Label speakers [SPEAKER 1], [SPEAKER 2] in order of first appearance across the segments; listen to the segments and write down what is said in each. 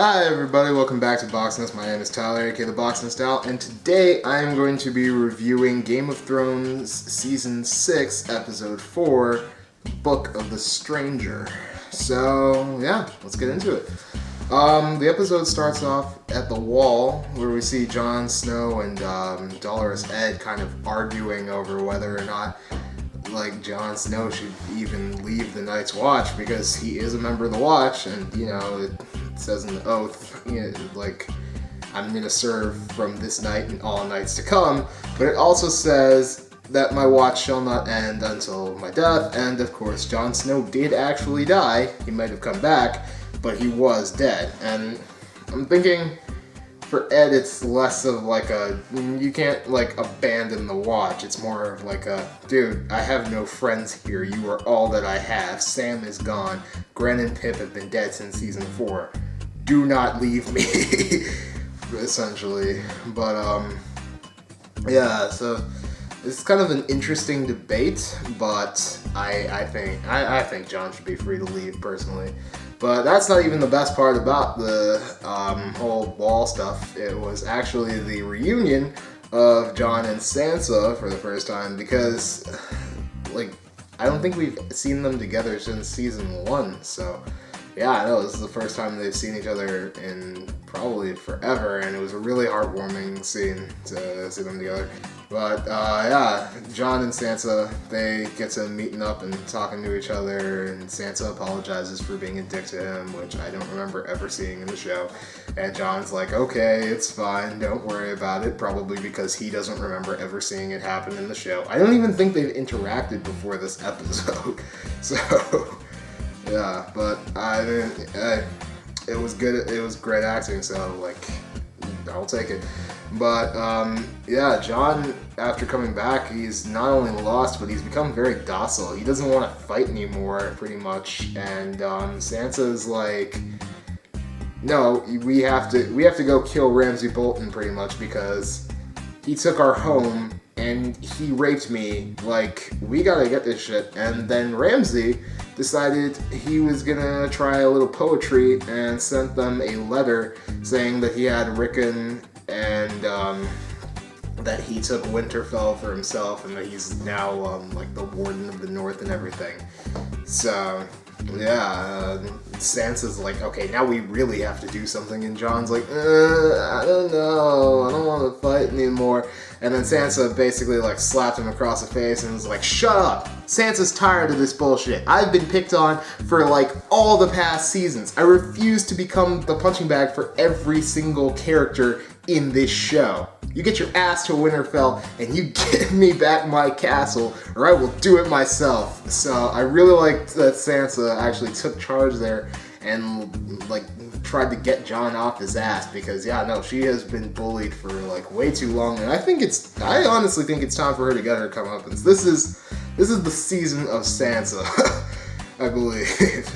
[SPEAKER 1] Hi everybody, welcome back to Boxness. My name is Tyler, aka the Boxness Style, and today I am going to be reviewing Game of Thrones Season 6, Episode 4, Book of the Stranger. So, yeah, let's get into it. The episode starts off at the wall, where we see Jon Snow and Dolorous Edd kind of arguing over whether or not Jon Snow should even leave the Night's Watch, because he is a member of the Watch, and, it says in the oath, I'm going to serve from this night and all nights to come, but it also says that my watch shall not end until my death, and of course Jon Snow did actually die. He might have come back, but he was dead, and I'm thinking for Ed it's less of you can't abandon the watch. It's more of dude, I have no friends here, you are all that I have, Sam is gone, Gren and Pip have been dead since season 4. Do not leave me, essentially. But, so it's kind of an interesting debate, but I think Jon should be free to leave, personally. But that's not even the best part about the whole wall stuff. It was actually the reunion of Jon and Sansa for the first time, because, I don't think we've seen them together since season 1, so... Yeah, I know, this is the first time they've seen each other in probably forever, and it was a really heartwarming scene to see them together. But, Jon and Sansa, they get to meeting up and talking to each other, and Sansa apologizes for being a dick to him, which I don't remember ever seeing in the show. And Jon's like, okay, it's fine, don't worry about it, probably because he doesn't remember ever seeing it happen in the show. I don't even think they've interacted before this episode, so... Yeah, but it was good. It was great acting, so I'll take it. But Jon, after coming back, he's not only lost, but he's become very docile. He doesn't want to fight anymore, pretty much. And Sansa's like, no, we have to go kill Ramsay Bolton, pretty much, because he took our home and he raped me. We gotta get this shit. And then Ramsay decided he was gonna try a little poetry and sent them a letter saying that he had Rickon and that he took Winterfell for himself and that he's now the Warden of the North and everything. So Sansa's like, okay, now we really have to do something, and Jon's like, I don't know, I don't want to fight anymore. And then Sansa basically slapped him across the face and was like, shut up! Sansa's tired of this bullshit. I've been picked on for all the past seasons. I refuse to become the punching bag for every single character in this show. You get your ass to Winterfell and you give me back my castle, or I will do it myself. So I really liked that Sansa actually took charge there and tried to get Jon off his ass, because she has been bullied for way too long, and I honestly think it's time for her to get her comeuppance. This is the season of Sansa, I believe.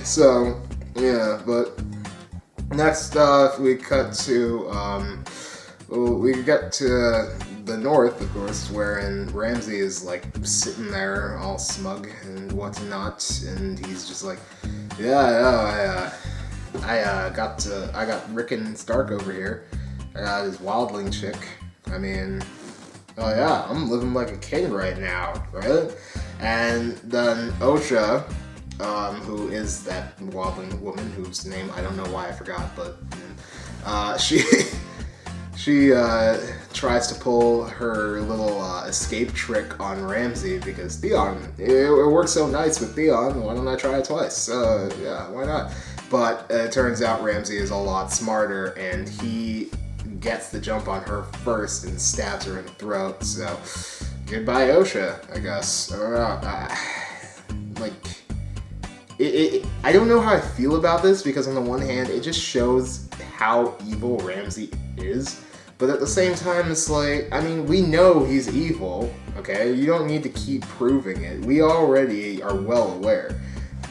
[SPEAKER 1] So but next we cut to we get to the north, of course, wherein Ramsay is sitting there all smug and whatnot, and he's just like, I got Rickon Stark over here. I got his wildling chick. I mean, I'm living like a king right now, right? And then Osha, who is that wildling woman whose name I don't know why I forgot, but she tries to pull her little escape trick on Ramsay, because Theon, it works so nice with Theon, why don't I try it twice? Why not? But it turns out Ramsay is a lot smarter, and he gets the jump on her first and stabs her in the throat, so goodbye Osha, I guess. I don't know how I feel about this, because on the one hand, it just shows how evil Ramsay is, but at the same time, it's we know he's evil, okay? You don't need to keep proving it. We already are well aware.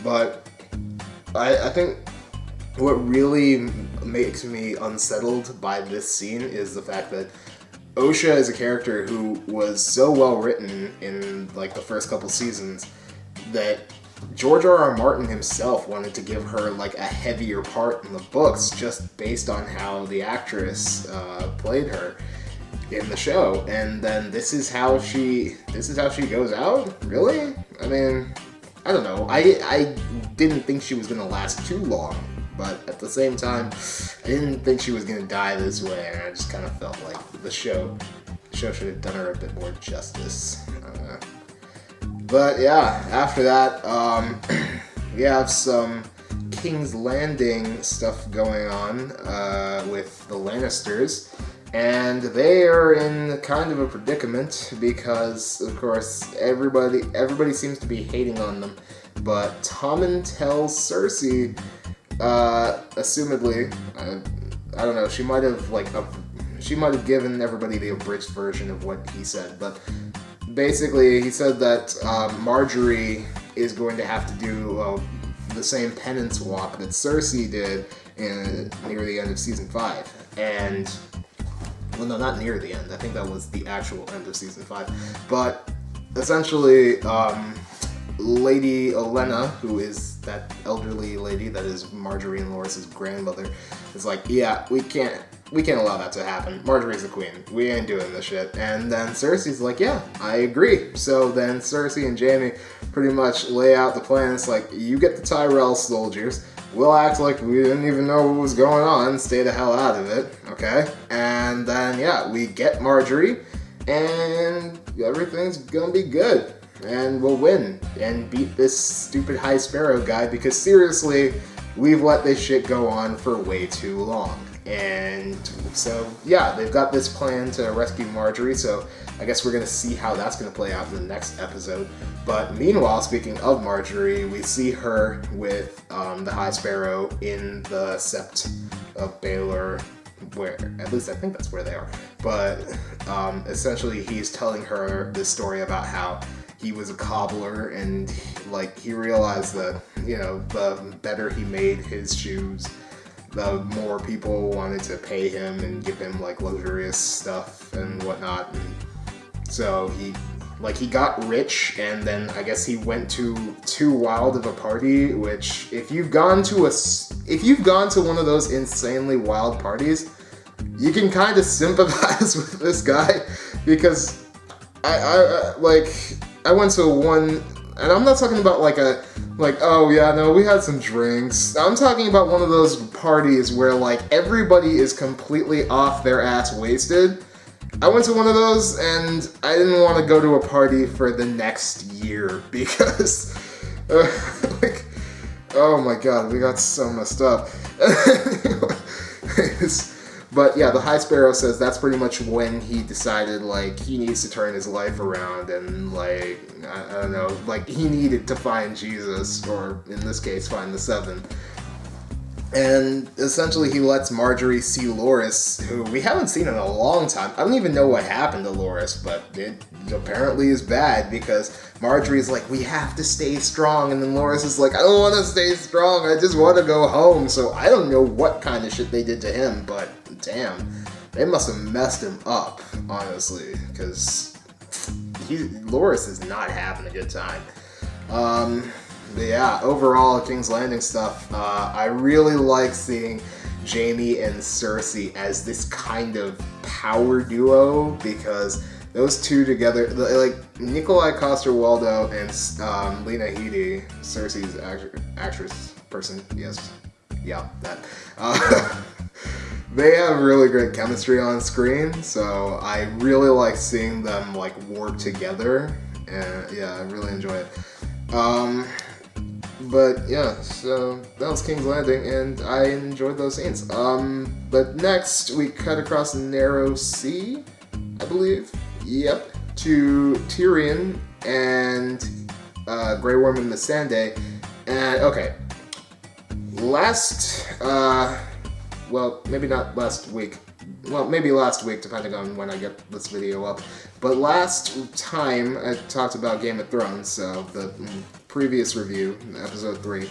[SPEAKER 1] But I think what really makes me unsettled by this scene is the fact that Osha is a character who was so well written in the first couple seasons that George R.R. Martin himself wanted to give her like a heavier part in the books, just based on how the actress played her in the show. And then this is how she goes out. Really? I mean, I don't know. I didn't think she was gonna last too long, but at the same time, I didn't think she was gonna die this way, and I just kind of felt like the show should have done her a bit more justice. But yeah, after that, we have some King's Landing stuff going on with the Lannisters, and they are in kind of a predicament because, of course, everybody seems to be hating on them. But Tommen tells Cersei, assumedly, I don't know, she might have given everybody the abridged version of what he said, but basically he said that Marjorie is going to have to do the same penance walk that Cersei did near the end of season 5. And, well, no, not near the end. I think that was the actual end of season 5. But essentially, Lady Olenna, who is that elderly lady that is Marjorie and Loras' grandmother, is like, yeah, we can't allow that to happen. Marjorie's the queen. We ain't doing this shit. And then Cersei's like, yeah, I agree. So then Cersei and Jaime pretty much lay out the plan. It's like, you get the Tyrell soldiers. We'll act like we didn't even know what was going on. Stay the hell out of it. Okay? And then, yeah, we get Marjorie. And everything's gonna be good. And we'll win. And beat this stupid High Sparrow guy. Because seriously, we've let this shit go on for way too long. And so, yeah, they've got this plan to rescue Marjorie, so I guess we're going to see how that's going to play out in the next episode. But meanwhile, speaking of Marjorie, we see her with the High Sparrow in the Sept of Baelor, where, at least I think that's where they are. But essentially, he's telling her this story about how he was a cobbler, and like he realized that, you know, the better he made his shoes, the more people wanted to pay him and give him like luxurious stuff and whatnot. And so he got rich, and then I guess he went to too wild of a party, which if you've gone to one of those insanely wild parties, you can kind of sympathize with this guy, because I went to one, and I'm not talking about oh yeah, no, we had some drinks. I'm talking about one of those parties where like everybody is completely off their ass wasted. I went to one of those, and I didn't want to go to a party for the next year because oh my god, we got so messed up. But yeah, the High Sparrow says that's pretty much when he decided, like, he needs to turn his life around, and, like, I don't know, like, he needed to find Jesus, or in this case, find the Seven. And essentially he lets Marjorie see Loras, who we haven't seen in a long time. I don't even know what happened to Loras, but it apparently is bad, because Marjorie's like, we have to stay strong, and then Loras is like, I don't want to stay strong, I just want to go home. So I don't know what kind of shit they did to him, but damn, they must have messed him up, honestly, because Loras is not having a good time. But yeah, overall, King's Landing stuff, I really like seeing Jaime and Cersei as this kind of power duo, because those two together, like Nikolai Coster-Waldau and Lena Headey, Cersei's actress person, yes, yeah, that. They have really great chemistry on screen, so I really like seeing them like work together, and yeah, I really enjoy it. But yeah, so that was King's Landing, and I enjoyed those scenes. But next we cut across the Narrow Sea, I believe. Yep, to Tyrion and Greyworm and Missandei. And okay, well, maybe not last week. Well, maybe last week, depending on when I get this video up. But last time I talked about Game of Thrones, so the previous review, episode 3,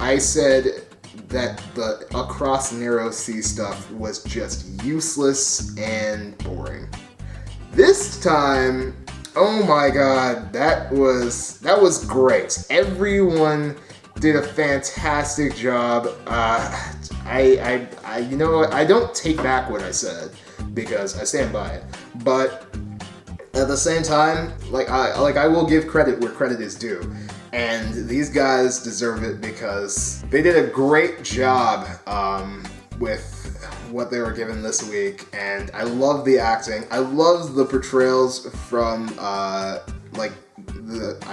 [SPEAKER 1] I said that the Across Narrow Sea stuff was just useless and boring. This time, Oh my god, that was great. Everyone did a fantastic job. You know what? I don't take back what I said because I stand by it. But at the same time, I will give credit where credit is due. And these guys deserve it because they did a great job with what they were given this week, and I love the acting. I love the portrayals from I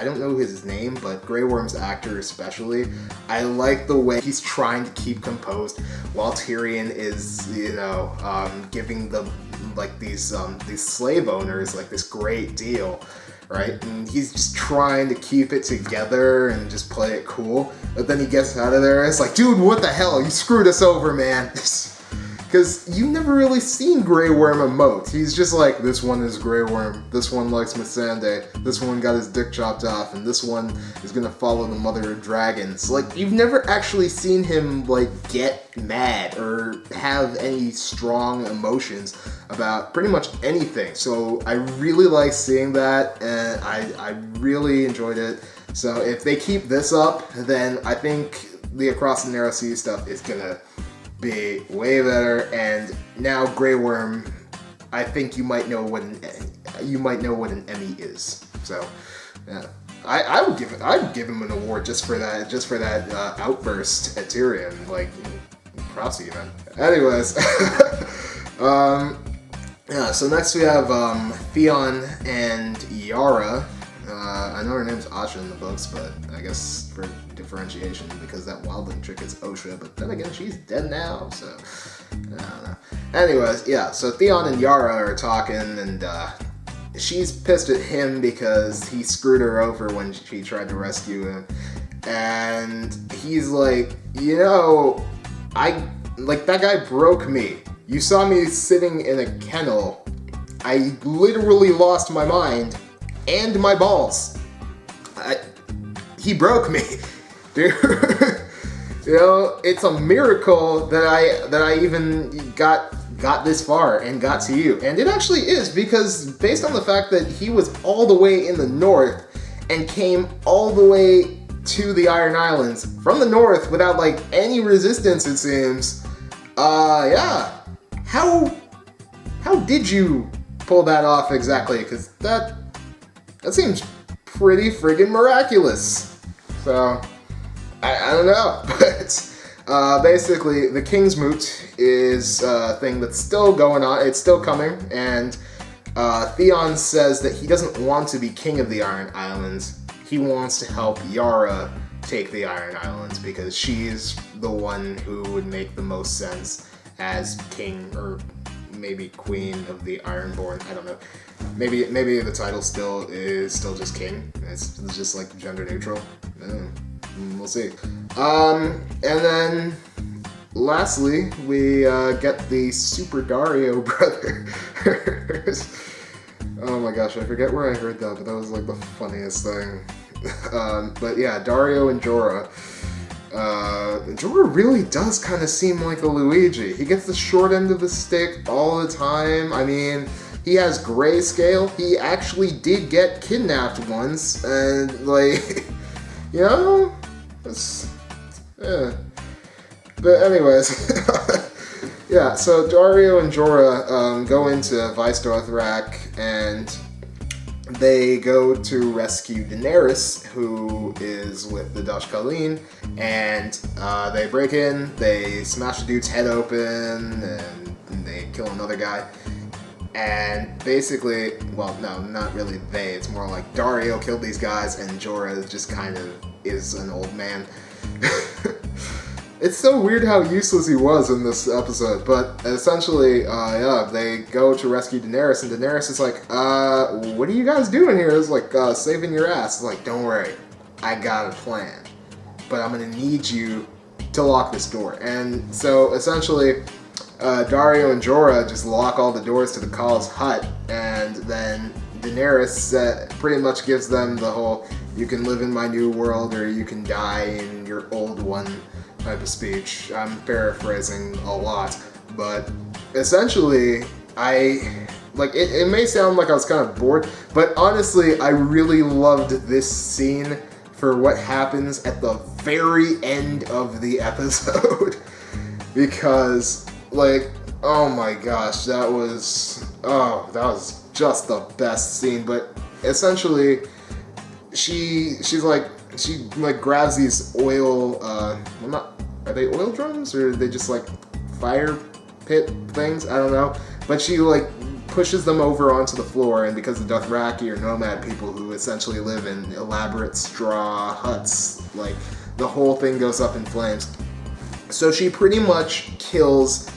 [SPEAKER 1] don't know his name, but Greyworm's actor especially. I like the way he's trying to keep composed while Tyrion is, giving them these slave owners this great deal. Right? And he's just trying to keep it together and just play it cool. But then he gets out of there and it's like, dude, what the hell? You screwed us over, man. Because you've never really seen Greyworm emote. He's just like, this one is Greyworm, this one likes Missandei, this one got his dick chopped off, and this one is gonna follow the mother of dragons. You've never actually seen him, get mad or have any strong emotions about pretty much anything. So I really like seeing that, and I really enjoyed it. So if they keep this up, then I think the Across the Narrow Sea stuff is gonna be way better. And now Greyworm, I think you might know what an Emmy is. So yeah, I'd give him an award just for that outburst at Tyrion. Props to you, man. Anyways, yeah. So next we have Theon and Yara. I know her name's Asha in the books, but I guess for differentiation, because that wildling chick is Osha, but then again, she's dead now, so I don't know. Anyways, yeah, so Theon and Yara are talking, and she's pissed at him because he screwed her over when she tried to rescue him, and he's like, that guy broke me. You saw me sitting in a kennel. I literally lost my mind and my balls. He broke me, dude. It's a miracle that I even got this far and got to you. And it actually is, because based on the fact that he was all the way in the north and came all the way to the Iron Islands from the north without any resistance, it seems. Yeah. How did you pull that off exactly? Because that seems pretty friggin' miraculous. So, I don't know. But basically, the Kingsmoot is a thing that's still going on. It's still coming. And Theon says that he doesn't want to be king of the Iron Islands. He wants to help Yara take the Iron Islands because she's the one who would make the most sense as king, or maybe queen of the Ironborn. I don't know. Maybe the title still is just king. It's just gender neutral. We'll see. And then lastly, we get the Super Dario brothers. Oh my gosh, I forget where I heard that, but that was the funniest thing. But yeah, Dario and Jorah. Jorah really does kind of seem like a Luigi. He gets the short end of the stick all the time. I mean, he has grayscale. He actually did get kidnapped once, and it's, yeah. But anyways, yeah. So Dario and Jorah go into Vice Dothrak, and they go to rescue Daenerys, who is with the Dutch Colleen, and they break in, they smash the dude's head open, and they kill another guy. And basically, well, no, not really they, it's more like Dario killed these guys, and Jorah just kind of is an old man. It's so weird how useless he was in this episode, but essentially, yeah, they go to rescue Daenerys, and Daenerys is like, what are you guys doing here? It's saving your ass. It's like, don't worry, I got a plan, but I'm gonna need you to lock this door. And so, essentially, Dario and Jorah just lock all the doors to the Khale's hut, and then Daenerys pretty much gives them the whole, you can live in my new world, or you can die in your old one type of speech. I'm paraphrasing a lot, but essentially, I like, it may sound like I was kind of bored, but honestly, I really loved this scene for what happens at the very end of the episode. Because, like, oh my gosh, that was just the best scene. But essentially, she grabs these oil, are they oil drums, or are they just like fire pit things? I don't know. But she like pushes them over onto the floor, and because the Dothraki are nomad people who essentially live in elaborate straw huts, like, the whole thing goes up in flames. So she pretty much kills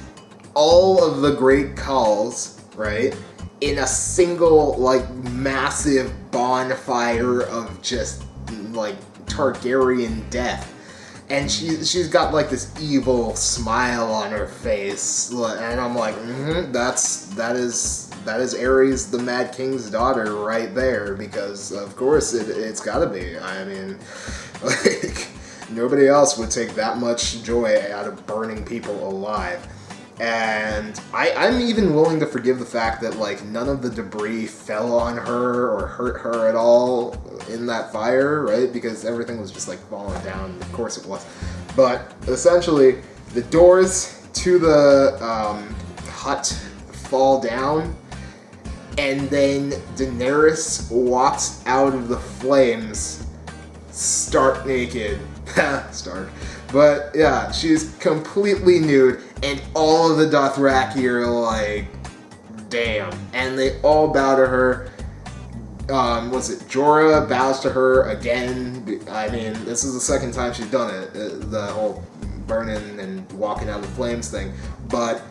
[SPEAKER 1] all of the Great Khals, right, in a single, like, massive bonfire of just, like, Targaryen death. And she's got, like, this evil smile on her face, and I'm like, that is Aerys the Mad King's daughter right there, because of course it's gotta be. I mean, like, nobody else would take that much joy out of burning people alive. And I'm even willing to forgive the fact that, like, none of the debris fell on her or hurt her at all in that fire, right? Because everything was just, like, falling down. Of course it was. But essentially, the doors to the hut fall down, and then Daenerys walks out of the flames stark naked. Stark. But yeah, she's completely nude, and all of the Dothraki are like, damn. And they all bow to her. Jorah bows to her again. I mean, this is the second time she's done it, the whole burning and walking out of the flames thing. But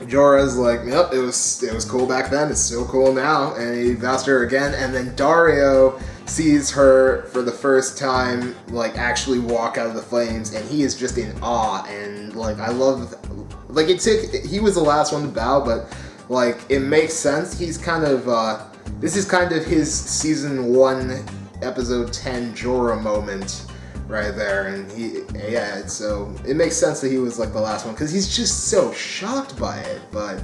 [SPEAKER 1] Jorah's like, yep, it was cool back then, it's still cool now, and he bows to her again. And then Daario sees her for the first time, like, actually walk out of the flames, and he is just in awe. And, like, I love, like, he was the last one to bow, but, like, it makes sense. He's kind of, this is kind of his season 1, episode 10 Jorah moment right there, and so it makes sense that he was, like, the last one, because he's just so shocked by it. But,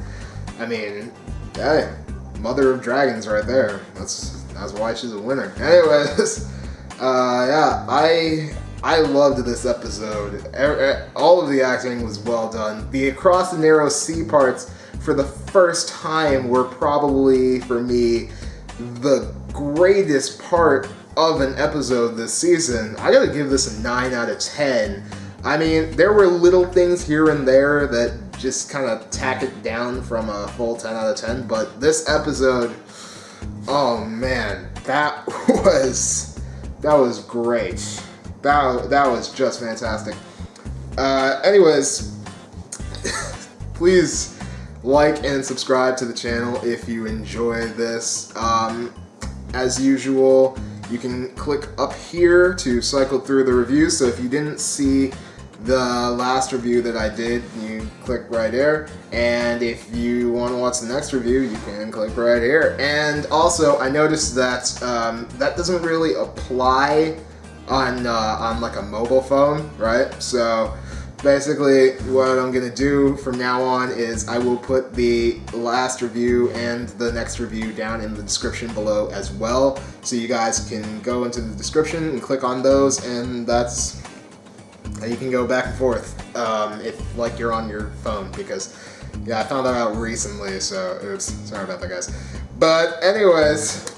[SPEAKER 1] I mean, hey, Mother of Dragons right there. That's why she's a winner. Anyways, yeah, I loved this episode. All of the acting was well done. The Across the Narrow Sea parts, for the first time, were probably, for me, the greatest part of an episode this season. I gotta give this a 9 out of 10. I mean, there were little things here and there that just kind of tack it down from a full 10 out of 10, but this episode, oh man, that was great. That was just fantastic. Anyways, please like and subscribe to the channel if you enjoy this. As usual, you can click up here to cycle through the reviews. So if you didn't see the last review that I did, you click right here. And if you want to watch the next review, you can click right here. And also, I noticed that that doesn't really apply on like a mobile phone, right? So basically, what I'm gonna do from now on is I will put the last review and the next review down in the description below as well, so you guys can go into the description and click on those, and that's how you can go back and forth if, like, you're on your phone, because yeah, I found that out recently, so oops, sorry about that, guys. But anyways,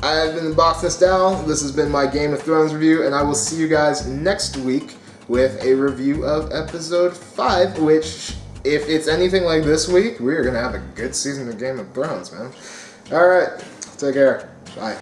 [SPEAKER 1] I've been Box This Down. This has been my Game of Thrones review, and I will see you guys next week with a review of episode 5, which, if it's anything like this week, we're gonna have a good season of Game of Thrones, man. Alright, take care. Bye.